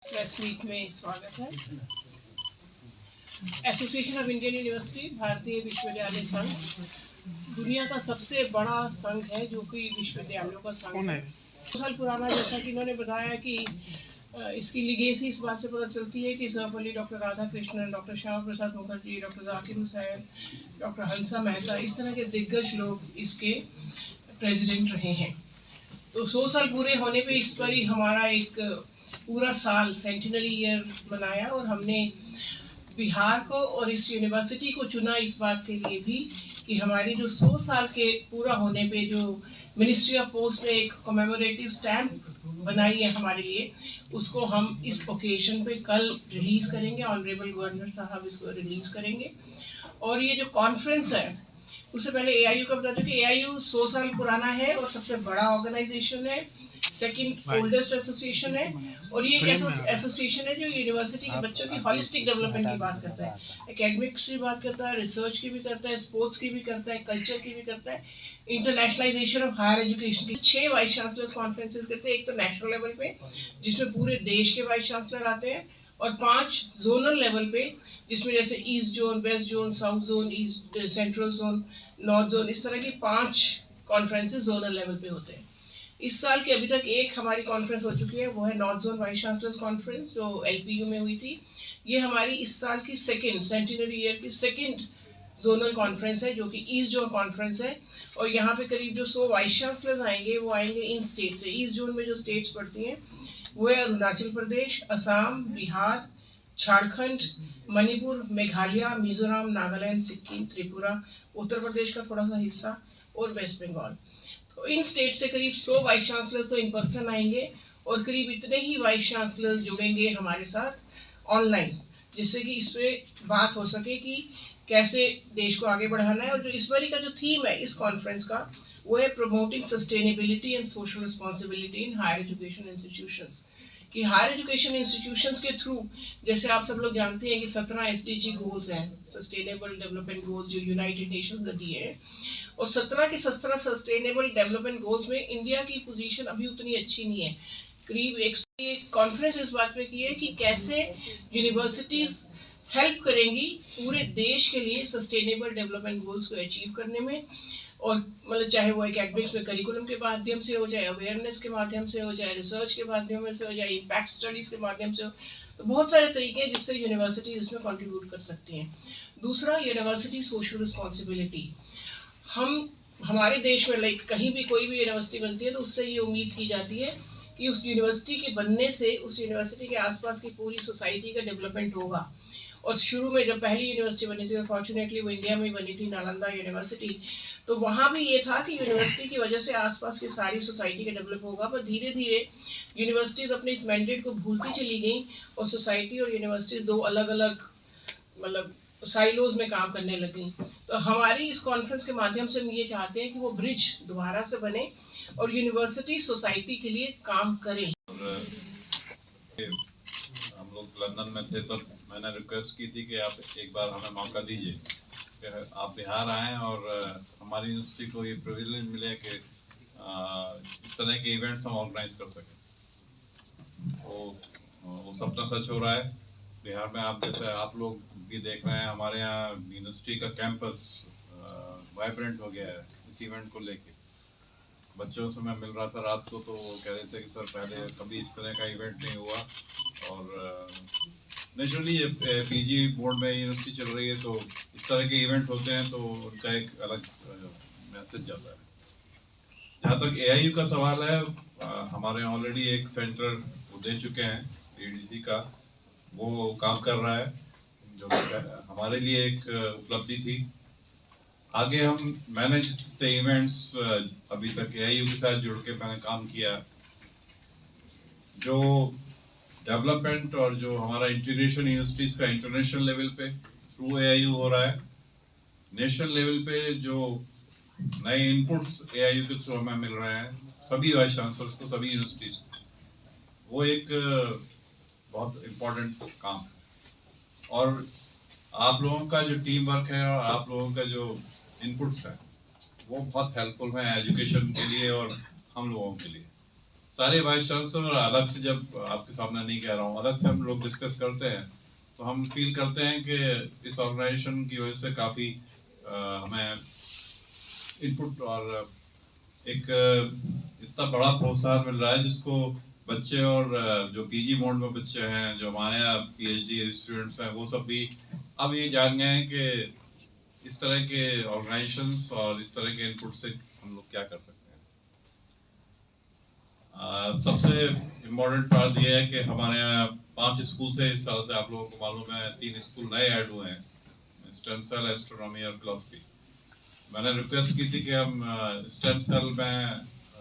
Press meet में स्वागत है। एसोसिएशन ऑफ इंडियन यूनिवर्सिटी भारतीय विश्वविद्यालय संघ दुनिया का सबसे बड़ा संघ है जो कि विश्वविद्यालयों का संघ है। 2 साल पुराना, जैसा कि इन्होंने बताया कि इसकी लिगेसी इस बात से पता चलती है कि Sarvepalli doctor Radhakrishnan, doctor Shyama Prasad Mukherjee, doctor Zakir Hussain, doctor Hansa Mehta, इस तरह के दिग्गज लोग इसके प्रेसिडेंट रहे हैं। तो 100 साल पूरे होने पे इस पर ही हमारा एक पूरा साल सेंटिनरी ईयर मनाया और हमने बिहार को और इस यूनिवर्सिटी को चुना इस बात के लिए भी कि हमारी जो 100 साल के पूरा होने पे जो मिनिस्ट्री ऑफ पोस्ट ने एक कमेमोरेटिव स्टैम्प बनाई है हमारे लिए, उसको हम इस ओकेजन पे कल रिलीज करेंगे। ऑनरेबल गवर्नर साहब इसको रिलीज करेंगे। और ये जो कॉन्फ्रेंस है, उससे पहले एआईयू का बता दूं कि एआईयू 100 साल पुराना है और सबसे बड़ा ऑर्गेनाइजेशन है, सेकंड ओल्डेस्ट एसोसिएशन है। और ये एक एसोसिएशन है जो यूनिवर्सिटी के बच्चों की हॉलिस्टिक डेवलपमेंट की बात करता है, एकेडमिक्स की बात करता है, रिसर्च की भी करता है, स्पोर्ट्स की भी करता है, कल्चर की भी करता है, इंटरनेशनलाइजेशन ऑफ हायर एजुकेशन की। 6 वाइस चांसलर्स कॉन्फ्रेंसेस करते हैं। एक तो नेशनल लेवल पे जिसमें पूरे देश के वाइस चांसलर आते हैं, और 5 जोनल लेवल पे जिसमें जैसे east zone, west zone, south zone, east central zone, north zone, इस तरह की 5 कॉन्फ्रेंसेस जोनल लेवल पे होते हैं। इस साल की अभी तक एक हमारी कॉन्फ्रेंस हो चुकी है, वो है north zone vice chancellors conference जो एलपीयू में हुई थी। ये हमारी इस साल की सेकेंड सेंटिनरी ईयर की सेकेंड जोनल कॉन्फ्रेंस है जो कि ईस्ट जोन कॉन्फ्रेंस है। और यहाँ पे करीब जो 100 वाइस चांसलर्स आएंगे वो आएंगे इन स्टेट से। ईस्ट जोन में जो स्टेट्स पड़ती हैं वो है अरुणाचल प्रदेश, असम, बिहार, झारखंड, मणिपुर, मेघालय, मिजोरम, नागालैंड, सिक्किम, त्रिपुरा, उत्तर प्रदेश का थोड़ा सा हिस्सा और वेस्ट बंगाल। तो इन स्टेट से करीब 100 वाइस चांसलर्स तो इन पर्सन आएंगे और करीब इतने ही वाइस चांसलर्स जुड़ेंगे हमारे साथ ऑनलाइन, जिससे कि इस पे बात हो सके कि कैसे देश को आगे बढ़ाना है। और जो इस बारी का जो थीम है इस कॉन्फ्रेंस का वो है promoting sustainability and social responsibility in higher education institutions. कि हायर एजुकेशन इंस्टीट्यूशंस के थ्रू, जैसे आप सब लोग जानते हैं कि 17 एसडीजी गोल्स हैं, सस्टेनेबल डेवलपमेंट गोल्स, जो यूनाइटेड नेशंस ने दिए हैं। और 17 के 17 सस्टेनेबल डेवलपमेंट गोल्स में इंडिया की पोजीशन अभी उतनी अच्छी नहीं है। करीब एक कॉन्फ्रेंस इस बात पे की है कि कैसे यूनिवर्सिटीज हेल्प करेंगी पूरे देश के लिए सस्टेनेबल डेवलपमेंट गोल्स को अचीव करने में। और मतलब चाहे वो एकेडमिक्स में करिकुलम के माध्यम से हो, चाहे अवेयरनेस के माध्यम से हो, चाहे रिसर्च के माध्यम से हो, चाहे इम्पैक्ट स्टडीज के माध्यम से हो, तो बहुत सारे तरीके हैं जिससे यूनिवर्सिटी इसमें कंट्रीब्यूट कर सकती हैं। दूसरा, यूनिवर्सिटी सोशल रिस्पॉन्सिबिलिटी। हम हमारे देश में लाइक कहीं भी कोई भी यूनिवर्सिटी बनती है तो उससे ये उम्मीद की जाती है कि उस यूनिवर्सिटी के बनने से उस यूनिवर्सिटी के आसपास की पूरी सोसाइटी का डेवलपमेंट होगा। और शुरू में जब पहली यूनिवर्सिटी बनी थी, फॉर्चुनेटली वो इंडिया में ही बनी थी, नालंदा यूनिवर्सिटी, तो वहाँ भी ये था कि यूनिवर्सिटी की वजह से आसपास की सारी सोसाइटी का डेवलप होगा। पर धीरे धीरे यूनिवर्सिटीज़ अपने इस मैंडेट को भूलती चली गई और सोसाइटी और यूनिवर्सिटीज़ 2 अलग अलग मतलब साइलोज में काम करने लगी। तो हमारी इस कॉन्फ्रेंस के माध्यम से हम ये चाहते हैं कि वो ब्रिज दोबारा से बने और यूनिवर्सिटी सोसाइटी के लिए काम करे। हम लोग लंदन में थे तो मैंने रिक्वेस्ट की थी कि आप एक बार हमें मौका दीजिए कि आप बिहार आएँ और हमारी यूनिवर्सिटी को ये प्रिविलेज मिले कि इस तरह के इवेंट्स हम ऑर्गेनाइज कर सकें। वो सपना सच हो रहा है। बिहार में आप जैसे आप लोग भी देख रहे हैं, हमारे यहाँ यूनिवर्सिटी का कैंपस वाइब्रेंट हो गया है इस इवेंट को लेके। बच्चों से मैं मिल रहा था रात को तो वो कह रहे थे कि सर पहले कभी इस तरह का इवेंट नहीं हुआ। और नेचुरली पीजी बोर्ड में यूनिवर्सिटी चल रही है तो इस तरह के इवेंट होते हैं तो उनका एक अलग मैसेज जाता है। जहाँ तक एआईयू का सवाल है, हमारे ऑलरेडी एक सेंटर वो दे चुके हैं एडीसी का, वो काम कर रहा है, जो हमारे लिए एक उपलब्धि थी। आगे हम मैनेज द इवेंट्स, अभी तक एआईयू के साथ जुड़ के मैंने काम किया। जो डेवलपमेंट और जो हमारा इंटीग्रेशन यूनिवर्सिटीज का इंटरनेशनल लेवल पे थ्रू एआईयू हो रहा है, नेशनल लेवल पे जो नए इनपुट्स एआईयू के थ्रू हमें मिल रहे हैं सभी वाइस चांसलर्स को, सभी यूनिवर्सिटीज को, वो एक बहुत इम्पोर्टेंट काम है। और आप लोगों का जो टीम वर्क है और आप लोगों का जो इनपुट्स है वो बहुत हेल्पफुल है एजुकेशन के लिए और हम लोगों के लिए। सारे वाइस चांसलर अलग से, जब आपके सामने नहीं कह रहा हूँ, अलग से हम लोग डिस्कस करते हैं तो हम फील करते हैं कि इस ऑर्गेनाइजेशन की वजह से काफ़ी हमें इनपुट और एक इतना बड़ा प्रोत्साहन मिल रहा है, जिसको बच्चे और जो पीजी मोड में बच्चे हैं, जो हमारे यहाँ पीएचडी स्टूडेंट्स हैं, वो सब भी अब ये जान गए हैं कि इस तरह के ऑर्गेनाइजेशंस और इस तरह के इनपुट से हम लोग क्या कर सकते हैं। सबसे इम्पोर्टेंट बात यह है कि हमारे यहाँ 5 स्कूल थे इस साल से, आप लोगों को मालूम है 3 स्कूल नए ऐड हुए हैं, स्टेम सेल, एस्ट्रोनॉमी और फिलॉसफी। मैंने रिक्वेस्ट की थी कि हम स्टेम सेल में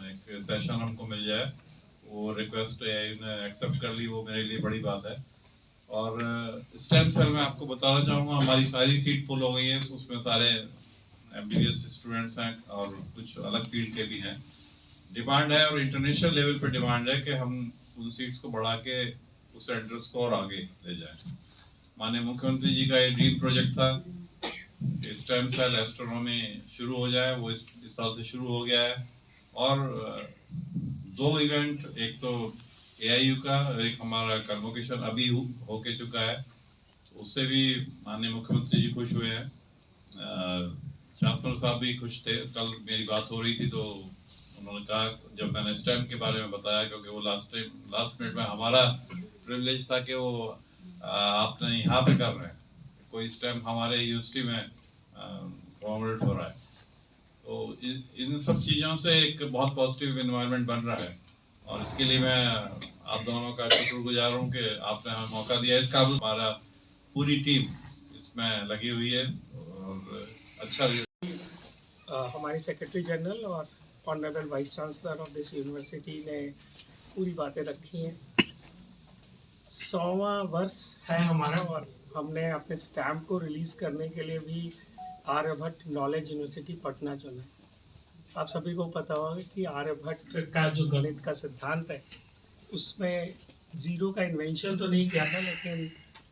एक सेशन हमको मिल जाए, वो रिक्वेस्ट ने एक्सेप्ट कर ली, वो मेरे लिए बड़ी बात है। और स्टेम सेल में आपको बताना चाहूँगा, हमारी सारी सीट फुल हो गई है, उसमें सारे एमबीबीएस स्टूडेंट्स हैं और कुछ अलग फील्ड के भी हैं। डिमांड है और इंटरनेशनल लेवल पे डिमांड है कि हम उन सीट्स को बढ़ा के उस सेंटर्स को और आगे ले जाएं। माननीय मुख्यमंत्री जी का ये ड्रीम प्रोजेक्ट था कि स्टेम सेल एस्ट्रोनॉमी शुरू हो जाए, वो इस साल से शुरू हो गया है। और 2 इवेंट, एक तो AIU का, एक हमारा कन्वोकेशन अभी होके चुका है, तो उससे भी माननीय मुख्यमंत्री जी खुश हुए हैं। चांसलर साहब भी खुश थे। कल मेरी बात हो रही थी तो उन्होंने कहा, जब मैंने स्टेम के बारे में बताया, क्योंकि वो लास्ट मिनट में हमारा प्रिविलेज था कि वो आपने यहाँ पे कर रहे हैं, कोई स्टेम हमारे यूनिवर्सिटी में कॉमरेट हो रहा है, तो इन सब चीज़ों से एक बहुत पॉजिटिव एनवायरनमेंट बन रहा है। और इसके लिए मैं आप दोनों का शुक्रगुजार हूँ कि आपने हमें मौका दिया। इसका हमारा पूरी टीम इसमें लगी हुई है और अच्छा हमारे सेक्रेटरी जनरल और honourable vice chancellor of this university ने पूरी बातें रखी हैं। 100वां वर्ष है हमारा और हमने अपने स्टैम्प को रिलीज़ करने के लिए भी आर्यभट्ट नॉलेज यूनिवर्सिटी पटना चुना है। आप सभी को पता होगा कि आर्यभट्ट का जो गणित का सिद्धांत है, उसमें ज़ीरो का इन्वेंशन तो नहीं किया था, लेकिन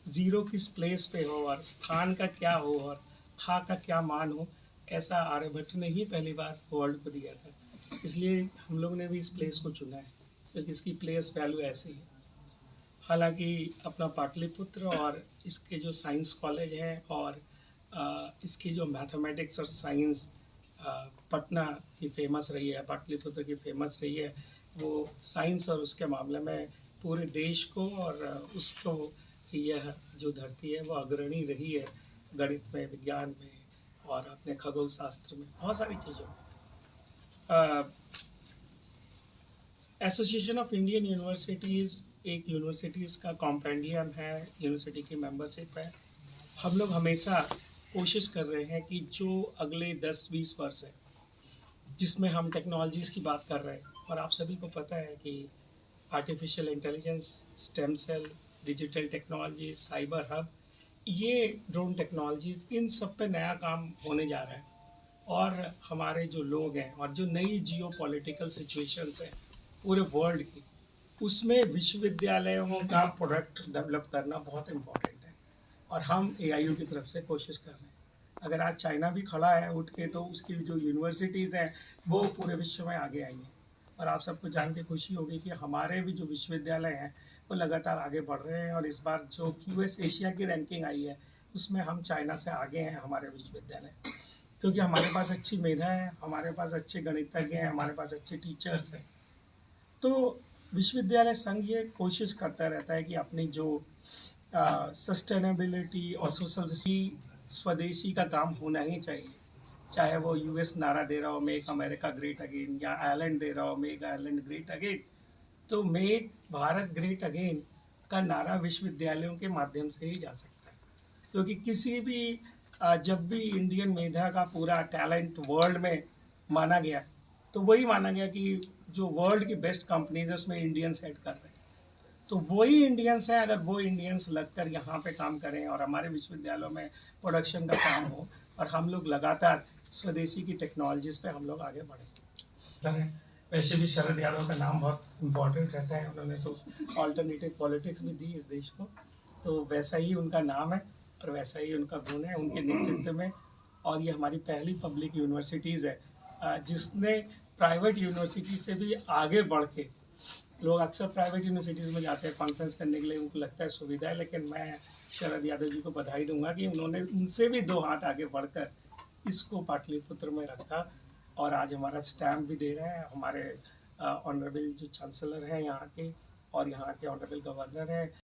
ज़ीरो किस प्लेस पे हो और स्थान का क्या हो और खा का क्या मान हो, ऐसा आर्यभट्ट ने ही पहली बार वर्ल्ड को दिया था। इसलिए हम लोग ने भी इस प्लेस को चुना है, क्योंकि इसकी प्लेस वैल्यू ऐसी है। हालांकि अपना पाटलिपुत्र और इसके जो साइंस कॉलेज हैं और इसकी जो मैथमेटिक्स और साइंस पटना की फेमस रही है, पाटलिपुत्र की फेमस रही है, वो साइंस और उसके मामले में पूरे देश को और उसको यह जो धरती है वो अग्रणी रही है, गणित में, विज्ञान में और अपने खगोल शास्त्र में, बहुत सारी चीज़ों में। एसोसिएशन ऑफ इंडियन यूनिवर्सिटीज़ एक यूनिवर्सिटीज़ का कॉम्पेंडियम है, यूनिवर्सिटी की मेंबरशिप है। हम लोग हमेशा कोशिश कर रहे हैं कि जो अगले 10-20 वर्ष है, जिसमें हम टेक्नोलॉजीज़ की बात कर रहे हैं, और आप सभी को पता है कि artificial intelligence, stem cell, digital technology, cyber hub, ये ड्रोन टेक्नोलॉजीज़, इन सब पे नया काम होने जा रहा है। और हमारे जो लोग हैं और जो नई जियो पॉलिटिकल सिचुएशंस हैं पूरे वर्ल्ड की, उसमें विश्वविद्यालयों का प्रोडक्ट डेवलप करना बहुत इम्पोर्टेंट है और हम AIU की तरफ से कोशिश कर रहे हैं। अगर आज चाइना भी खड़ा है उठ के, तो उसकी जो यूनिवर्सिटीज़ हैं वो पूरे विश्व में आगे आई हैं। और आप सबको जान के खुशी होगी कि हमारे भी जो विश्वविद्यालय हैं वो लगातार आगे बढ़ रहे हैं। और इस बार जो QS एशिया की रैंकिंग आई है, उसमें हम चाइना से आगे हैं हमारे विश्वविद्यालय, क्योंकि हमारे पास अच्छी मेधा है, हमारे पास अच्छे गणितज्ञ हैं, हमारे पास अच्छे टीचर्स हैं। तो विश्वविद्यालय संघ ये कोशिश करता रहता है कि अपनी जो सस्टेनेबिलिटी और सोशल स्वदेशी का काम होना ही चाहिए, चाहे वो US नारा दे रहा हो मेक अमेरिका ग्रेट अगेन, या आयरलैंड दे रहा हो मेक आयरलैंड ग्रेट अगेन, तो मेक भारत ग्रेट अगेन का नारा विश्वविद्यालयों के माध्यम से ही जा सकता है। क्योंकि किसी भी जब भी इंडियन मेधा का पूरा टैलेंट वर्ल्ड में माना गया, तो वही माना गया कि जो वर्ल्ड की बेस्ट कंपनीज है उसमें इंडियंस हेड कर रहे हैं, तो वही इंडियंस हैं। अगर वो इंडियंस लगकर यहाँ पे काम करें और हमारे विश्वविद्यालयों में प्रोडक्शन का काम हो और हम लोग लगातार स्वदेशी की टेक्नोलॉजीज़ पे हम लोग आगे बढ़ें। वैसे भी शरद यादव का नाम बहुत इम्पोर्टेंट रहता है, उन्होंने तो ऑल्टरनेटिव पॉलिटिक्स भी दी इस देश को, तो वैसा ही उनका नाम है और वैसा ही उनका गुण है उनके नेतृत्व में। और ये हमारी पहली पब्लिक यूनिवर्सिटीज़ है जिसने प्राइवेट यूनिवर्सिटी से भी आगे बढ़ के लोग अक्सर प्राइवेट यूनिवर्सिटीज़ में जाते हैं कॉन्फ्रेंस करने के लिए, उनको लगता है सुविधा है, लेकिन मैं शरद यादव जी को बधाई दूंगा कि उन्होंने उनसे भी 2 हाथ आगे बढ़कर इसको पाटलिपुत्र में रखा और आज हमारा स्टैम्प भी दे रहे हैं। हमारे ऑनरेबल जो चांसलर हैं यहाँ के और यहाँ के ऑनरेबल गवर्नर हैं